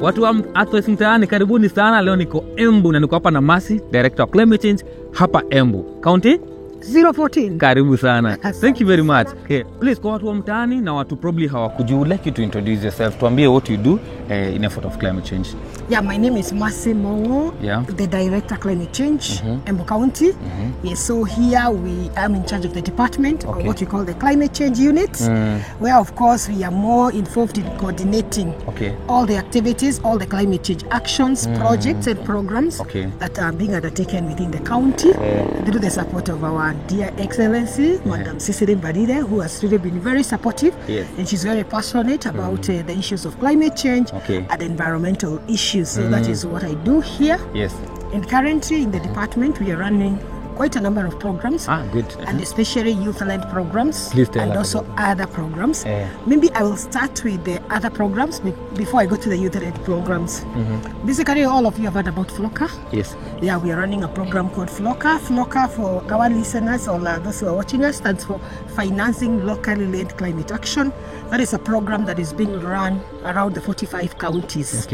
Watu wa Earthwise Mtaani, karibuni sana. Leo niko Embu na niko hapa na Mercy, Director of Climate Change hapa Embu. County 014. Karibu sana. Thank you very much. Okay, please kwa watu wa mtaani na watu probably hawakujui, would like you to introduce yourself. Tuambie what you do in effort of climate change. Yeah, my name is Mercy Mongo, the Director of Climate Change, Embu County. Yes, so here I'm in charge of the department, or what we call the Climate Change Unit, where of course we are more involved in coordinating all the activities, all the climate change actions, projects and programs that are being undertaken within the county through the support of our dear Excellency, Madam Cicely Badide, who has really been very supportive, and she's very passionate about the issues of climate change and environmental issues. So that is what I do here. Yes. And currently in the department, we are running quite a number of programs, and especially youth-led programs, and also other programs. Maybe I will start with the other programs before I go to the youth-led programs. Basically, all of you have heard about FLOCA. Yes. Yeah, we are running a program called FLOCA. FLOCA, for our listeners or those who are watching us, stands for Financing Locally Led Climate Action. That is a program that is being run around the 45 counties.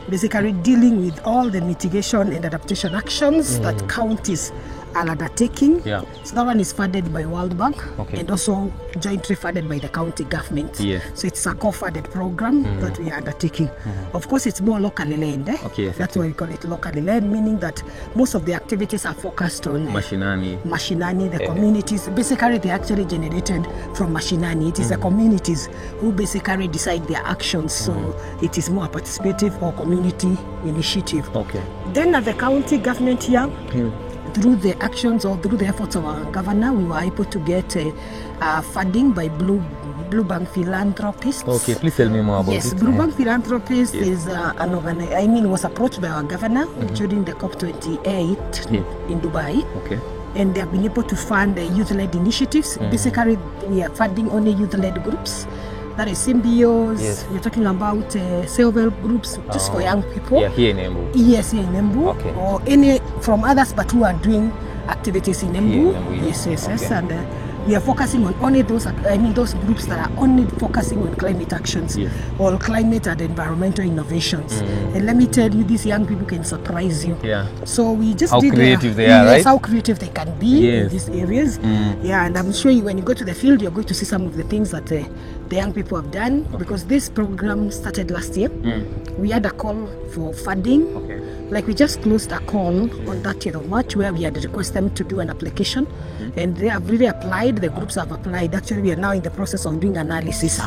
Basically dealing with all the mitigation and adaptation actions that counties are undertaking. So that one is funded by World Bank and also jointly funded by the county government. So it's a co-funded program that we are undertaking. Of course, it's more locally led. That's why we call it locally led, meaning that most of the activities are focused on Mashinani, the communities. Basically, they actually generated from Mashinani. It is the communities who basically decide their actions. So it is more a participative or community initiative. Then at the county government here, through the actions or through the efforts of our governor, we were able to get funding by Blue Bank Philanthropists. Please tell me more about it. Yes, Blue Bank Philanthropists is was approached by our governor during the COP28 in Dubai. And they have been able to fund youth-led initiatives. Basically, we are funding only youth-led groups. That is symbios. We're talking about self-help groups just for young people. Yeah, here in Embu. Yes, here in Embu. Or any from others, but who are doing activities in Embu. Yes. And we are focusing on only those groups that are only focusing on climate actions or climate and environmental innovations. And let me tell you, these young people can surprise you. So we just how did creative they are, right? How creative they can be in these areas. And I'm sure when you go to the field, you're going to see some of the things that the young people have done, because this program started last year. We had a call for funding. Like we just closed a call on 30th of March where we had requested them to do an application, and they have really applied. The groups have applied. Actually, we are now in the process of doing analysis.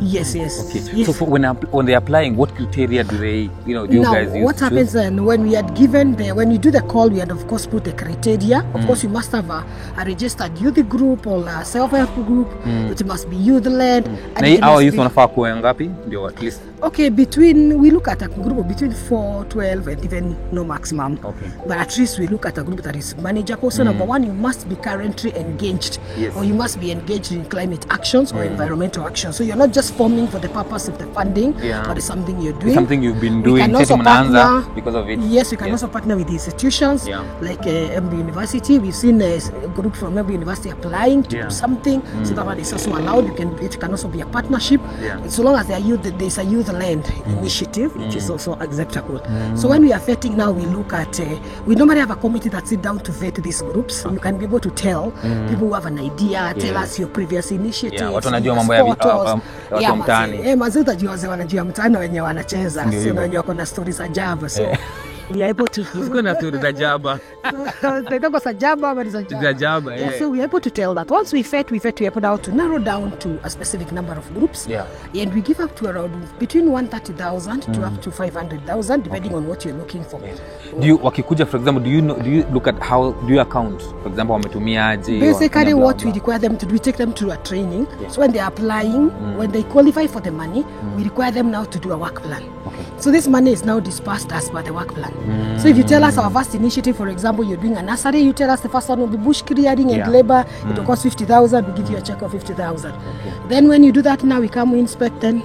Yes. So when they're applying, what criteria do they, do you guys use? What happens when we had given when you do the call, we had of course put the criteria. Of course, you must have a registered youth group or a self-help group. It must be youth-led. Na our youth wanafaa kuwa ngapi? Ndio at least. We look at a group between 4, 12 and even no maximum. But at least we look at a group that is manageable. So number one, you must be currently engaged, or you must be engaged in climate actions or environmental actions. So you're not just forming for the purpose of the funding, but it's something you're doing. Something you've been doing. We can also partner because of it. Yes, we can also partner with institutions like Embu University. We've seen a group from Embu University applying to do something. So that one is also allowed. It can also be a partnership. And so long as there's a youth-led initiative, it is also acceptable. So when we are vetting now, we look at, we normally have a committee that sit down to vet these groups. You can be able to tell people who have an idea, tell us your previous initiatives. Watu wanajua mambo ya watu mtaani. Mazee utajua wazee wanajua mtaani wenye wanacheza. Sio wenye wako na stories za java. So we are able to na stories za java. So we are able to tell that once we vet, we are able to narrow down to a specific number of groups. And we give up to around between 130,000 to up to 500,000 depending on what you're looking for. Do you wakikuja, for example, do you look at how do you account, for example, wametumiaje? Basically what we require them to do, we take them to a training. So when they are applying, when they qualify for the money, we require them now to do a work plan. So this money is now dispersed as per the work plan. So if you tell us our first initiative, for example, you're doing a nursery, you tell us the first one will be bush clearing and labor, it will cost 50,000, we give you a check of 50,000. Then when you do that, now we come, we inspect, then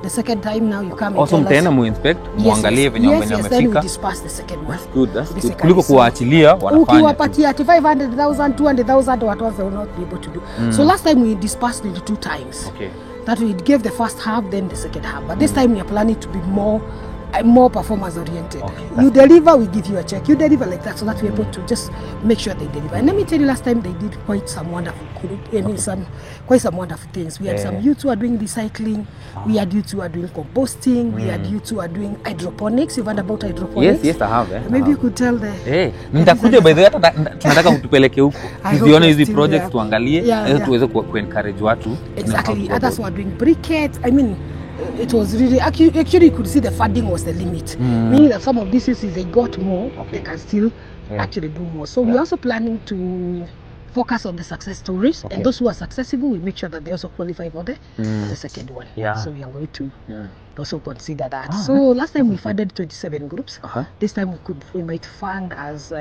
the second time now you come also and tell us. Also inspect, muangalie venye wamefika. Then we disperse the second one. That's good. Kuliko kuwaachilia wanafanya. Ukiwapatia 500,000, 200,000 what they will not be able to do. So last time we dispersed it 2 times. That we gave the first half, then the second half. But this time we are planning to be more more performance oriented. Okay. You deliver, we give you a check. You deliver like that, so that we're able to just make sure they deliver. And let me tell you, last time they did quite some wonderful, quite some wonderful things. We had some youths who are doing recycling. We had youths who are doing composting. We had youths who are doing hydroponics. You've heard about hydroponics? Yes, I have. Maybe you could tell the. Nitakuja by the way, tunataka utupeleke huko. Tuzione hizi projects tuangalie, ili tuweze ku-encourage watu. Exactly. Others who are doing briquettes. I mean, it was really actually you could see the funding was the limit, meaning that some of these cities they got more, they can still actually do more. So we're also planning to focus on the success stories, and those who are successful, we make sure that they also qualify for the second one. So we are going to also consider that. So last time we funded 27 groups. This time we might fund as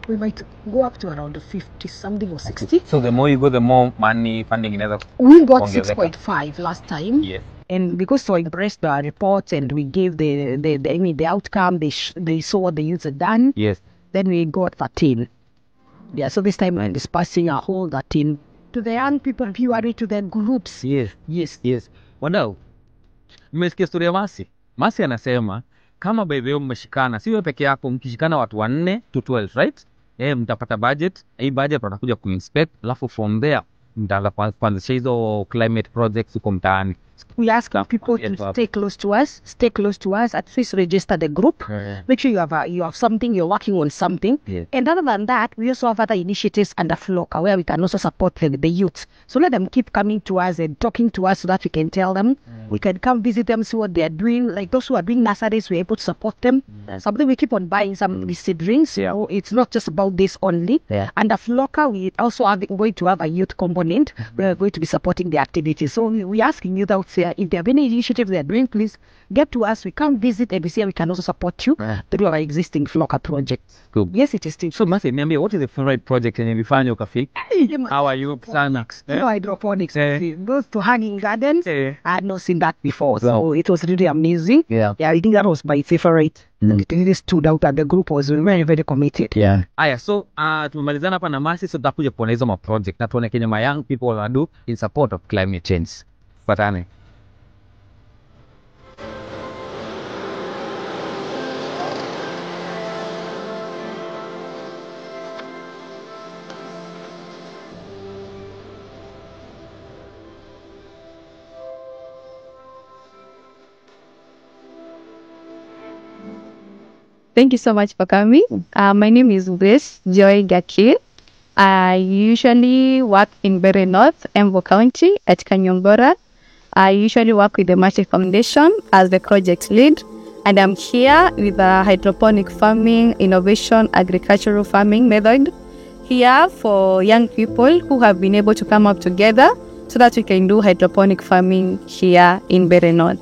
we might go up to around 50 something or 60. So the more you go, the more money funding in. We got 6.5 last time. Yes. And because we embraced the reports and we gave the outcome, they saw what the youths had done. Yes. Then we got 13. Yeah, so this time we're dispersing our whole 13 to the young people, purely to their groups. Yes. Wadau, mmesikia story ya Masi? Masi anasema kama by the way mmeshikana, si wewe peke yako, mkishikana watu 4 to 12, right? Mtapata budget. Hii budget watakuja kuinspect, alafu from there mtaanza kuanzisha hizo climate projects huko mtaani. We ask people to stay close to us, at least register the group. Make sure you have something, you're working on something. And other than that, we also have other initiatives under Floka where we can also support the youth. So let them keep coming to us and talking to us so that we can tell them. We can come visit them, see what they are doing. Like those who are doing nurseries, we're able to support them. Something we keep on buying some seedlings. So it's not just about this only. Under Floka, we also are going to have a youth component. We're going to be supporting the activities. So we're asking you out there, if there have any initiatives they are doing, please get to us. We come visit and we see we can also support you through our existing Floka projects. Cool. Yes, it is still. So Masi, niambie, what is the favorite project in Embu ukafika? How are you sana? No hydroponics. Those to hanging gardens. I had not seen that before. So it was really amazing. I think that was my favorite. It really stood out that the group was very, very committed. Aya, so tumemalizana hapa na Masi, so tutakuja kuona hizo ma project na tuone kenye my young people wanna do in support of climate change. Patane. Thank you so much for coming. My name is Grace Joy Gaki. I usually work in Bere North, Embu County at Kanyongora. I usually work with the Machi Foundation as the project lead. And I'm here with the hydroponic farming, innovation, agricultural farming method. Here for young people who have been able to come up together so that we can do hydroponic farming here in Bere North.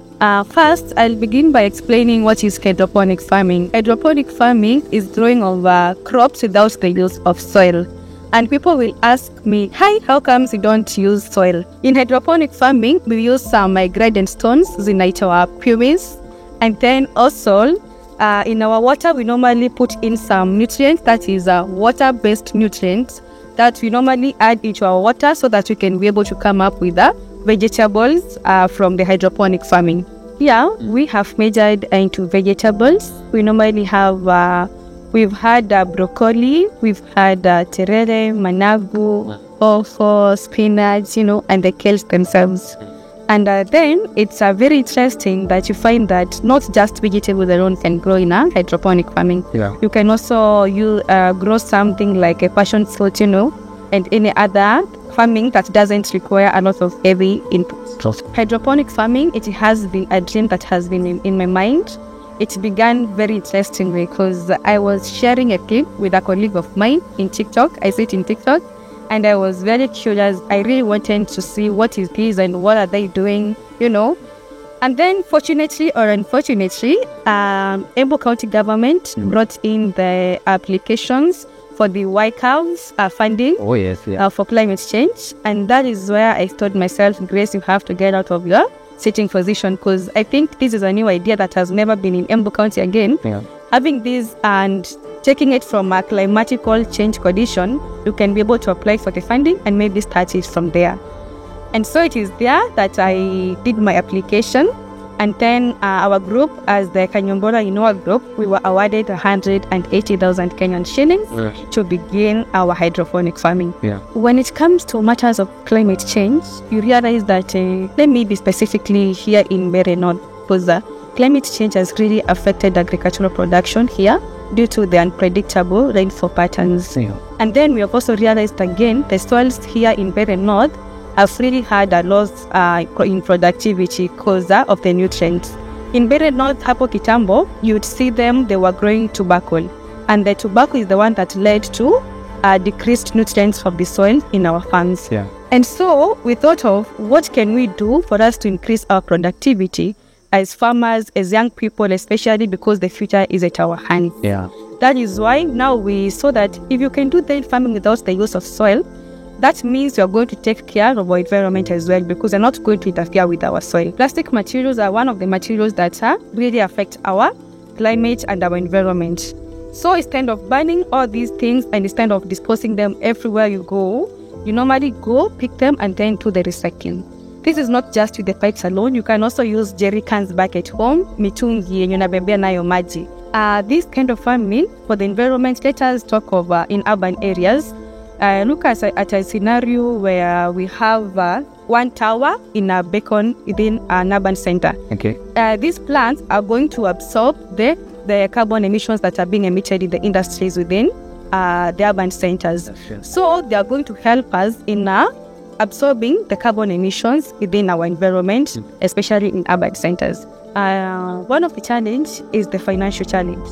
First, I'll begin by explaining what is hydroponic farming. Hydroponic farming is growing of crops without the use of soil. And people will ask me, hi, how comes we don't use soil? In hydroponic farming, we use some gradient stones, zinaitwa pumice. And then also, in our water, we normally put in some nutrients, that is water-based nutrients, that we normally add into our water so that we can be able to come up with vegetables from the hydroponic farming. Here, we have measured into vegetables. We normally have, we've had broccoli, we've had terere, managu, hoho, spinach, and the kales themselves. And then it's very interesting that you find that not just vegetables alone can grow in a hydroponic farming. You can also grow something like a passion fruit, and any other farming that doesn't require a lot of heavy inputs. Hydroponic farming, it has been a dream that has been in my mind. It began very interestingly because I was sharing a clip with a colleague of mine in TikTok. I see it in TikTok. And I was very curious. I really wanted to see what it is and what are they doing, And then fortunately or unfortunately, Embu County government brought in the applications for the White House funding for climate change. And that is where I told myself, Grace, you have to get out of your sitting position, because I think this is a new idea that has never been in Embu County again. Having this and taking it from a climatical change condition, you can be able to apply for the funding and maybe start it from there. And so it is there that I did my application. And then our group, as the Kanyombora Inua group, we were awarded 180,000 Kenyan shillings to begin our hydroponic farming. Yeah. When it comes to matters of climate change, you realize that, let me be specifically here in Mbeere North, because climate change has really affected agricultural production here due to the unpredictable rainfall patterns. Yeah. And then we have also realized again, the soils here in Mbeere North have really had a loss in productivity because of the nutrients. In Mbeere North, hapo kitambo, you'd see them, they were growing tobacco. And the tobacco is the one that led to decreased nutrients from the soil in our farms. Yeah. And so we thought of what can we do for us to increase our productivity as farmers, as young people, especially because the future is at our hands. Yeah. That is why now we saw that if you can do dairy farming without the use of soil, that means you're going to take care of our environment as well, because they're not going to interfere with our soil. Plastic materials are one of the materials that really affect our climate and our environment. So instead of burning all these things and instead of disposing them everywhere you go, you normally go pick them and then do the recycling. This is not just with the pipes alone. You can also use jerry cans back at home, mitungi yenye unabebea nayo maji. This kind of farming for the environment, let us talk of in urban areas. Look at a scenario where we have one tower in a beacon within an urban center. Okay. These plants are going to absorb the carbon emissions that are being emitted in the industries within the urban centers. Sure. So they are going to help us in absorbing the carbon emissions within our environment, especially in urban centers. One of the challenges is the financial challenge,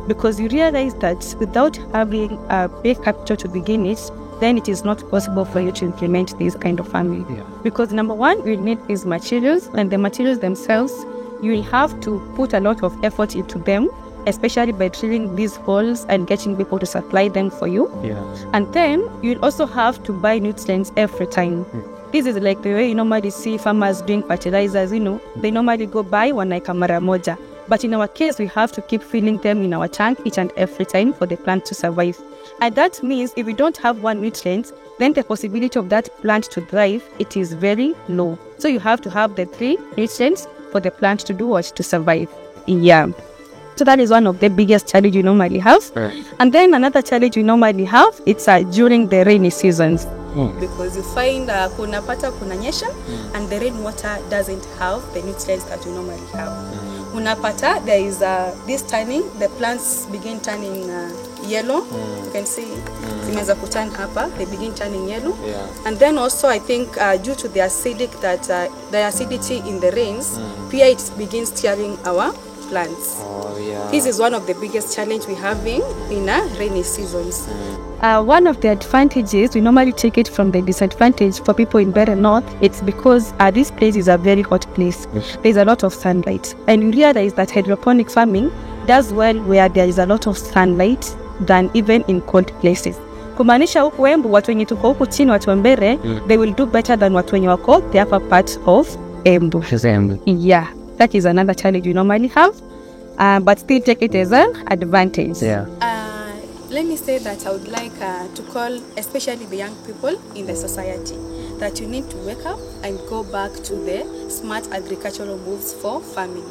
because you realize that without having a big capital to begin it, then it is not possible for you to implement this kind of farming. Yeah. Because number one, you need these materials, and the materials themselves, you will have to put a lot of effort into them, especially by drilling these holes and getting people to supply them for you. Yeah. And then you'll also have to buy nutrients every time. This is like the way you normally see farmers doing fertilizers, they normally go buy wanaeka mara moja. But in our case, we have to keep filling them in our tank each and every time for the plant to survive. And that means if we don't have one nutrient, then the possibility of that plant to thrive, it is very low. So you have to have the 3 nutrients for the plant to do what? To survive. Yeah. So that is one of the biggest challenges we normally have. Right. And then another challenge we normally have, it's during the rainy seasons. Because you find kunapata kunanyesha and the rainwater doesn't have the nutrients that you normally have. Unapata, there is this turning, the plants begin turning yellow. You can see zimeza kuturn hapa, they begin turning yellow. Yeah. And then also I think due to the acidity in the rains, pia it begins tearing our plants. Oh, yeah. This is one of the biggest challenge we have in rainy seasons. One of the advantages, we normally take it from the disadvantage for people in Mbeere North. It's because this place is a very hot place. Yes. There's a lot of sunlight. And you realize that hydroponic farming does well where there is a lot of sunlight than even in cold places. Kumaanisha huku Embu, watu wenye tuko huku chini, watu wa Mbeere, they will do better than watu wenye wako the upper part of Embu. Yeah, that is another challenge we normally have, but still take it as an advantage. Yeah. Let me say that I would like to call especially the young people in the society that you need to wake up and go back to the smart agricultural moves for farming.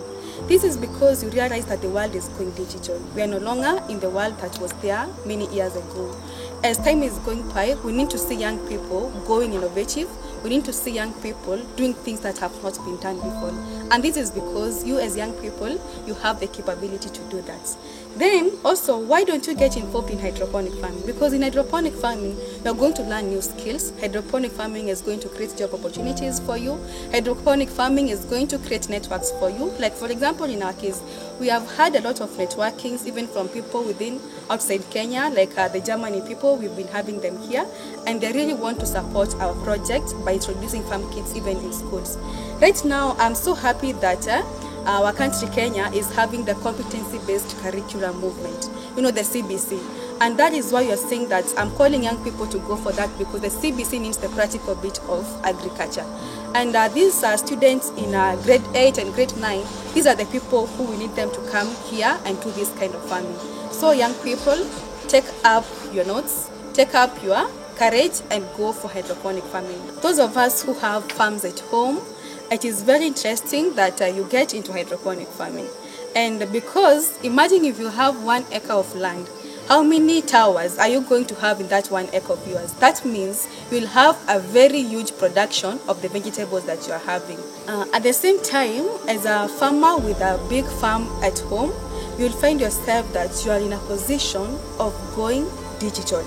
This is because you realize that the world is going digital. We are no longer in the world that was there many years ago. As time is going by, we need to see young people going innovative. We need to see young people doing things that have not been done before. And this is because you as young people, you have the capability to do that. Then also, why don't you get involved in hydroponic farming? Because in hydroponic farming, you're going to learn new skills. Hydroponic farming is going to create job opportunities for you. Hydroponic farming is going to create networks for you. Like for example, in our case, we have had a lot of networkings even from people within outside Kenya, like the Germany people, we've been having them here. And they really want to support our project by introducing farm kits even in schools. Right now, I'm so happy that our country, Kenya, is having the competency-based curriculum movement, the CBC. And that is why you're saying that I'm calling young people to go for that, because the CBC means the practical bit of agriculture. And these students in grade 8 and grade 9, these are the people who we need them to come here and do this kind of farming. So young people, take up your notes, take up your courage and go for hydroponic farming. Those of us who have farms at home, it is very interesting that you get into hydroponic farming. And because imagine if you have 1 acre of land, how many towers are you going to have in that 1 acre of yours? That means you'll have a very huge production of the vegetables that you are having. At the same time, as a farmer with a big farm at home, you'll find yourself that you are in a position of going digital.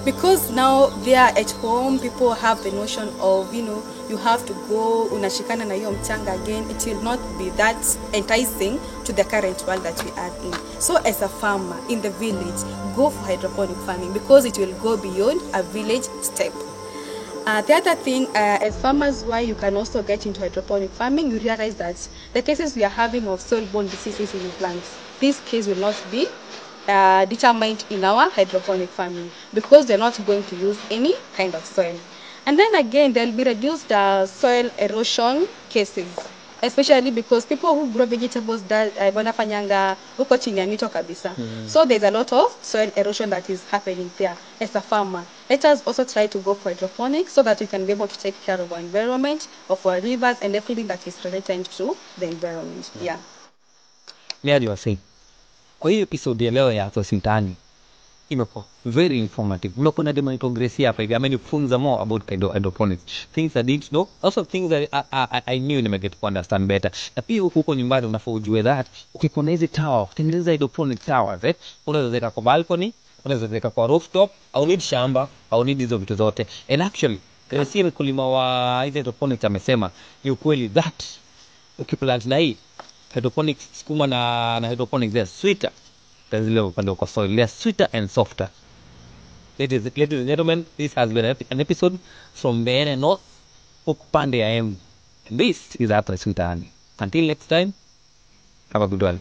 Because now they are at home, people have the notion of, you have to go, unashikana na hiyo mchanga again. It will not be that enticing to the current world that we are in. So as a farmer in the village, go for hydroponic farming because it will go beyond a village step. The other thing, as farmers, why you can also get into hydroponic farming, you realize that the cases we are having of soil-borne diseases in the plants, this case will not be determined in our hydroponic farming because they're not going to use any kind of soil. And then again, there will be reduced soil erosion cases, especially because people who grow vegetables that wanafanyanga huko chini ya mito kabisa. So there's a lot of soil erosion that is happening there. As a farmer, let us also try to go for hydroponics so that we can be able to take care of our environment, of our rivers, and everything that is related to the environment. Yeah. Yeah, you are saying. Kwa hiyo episode ya leo ya Earthwise Mtaani imekuwa very informative. Mmekuwa na demo progressia hapa hivi. Amenifunza more about kind of hydroponics. Things I didn't know. Also things that I knew nimeget to understand better. Na pia huko nyumbani unafaa ujue that ukikuwa na hizi tower, tengeneza hydroponic towers, unaweza weka kwa balcony, unaweza weka kwa rooftop, au need shamba, au need hizo vitu zote. And actually, si mkulima wa hizi hydroponics amesema ni ukweli that ukiplant na hii hydroponics sukuma na hydroponics they're sweeter than zile upande kwa soil. They're sweeter and softer. Ladies and gentlemen, this has been an episode from the NN North upande ya Embu. And this is Earthwise Mtaani. Until next time, have a good one.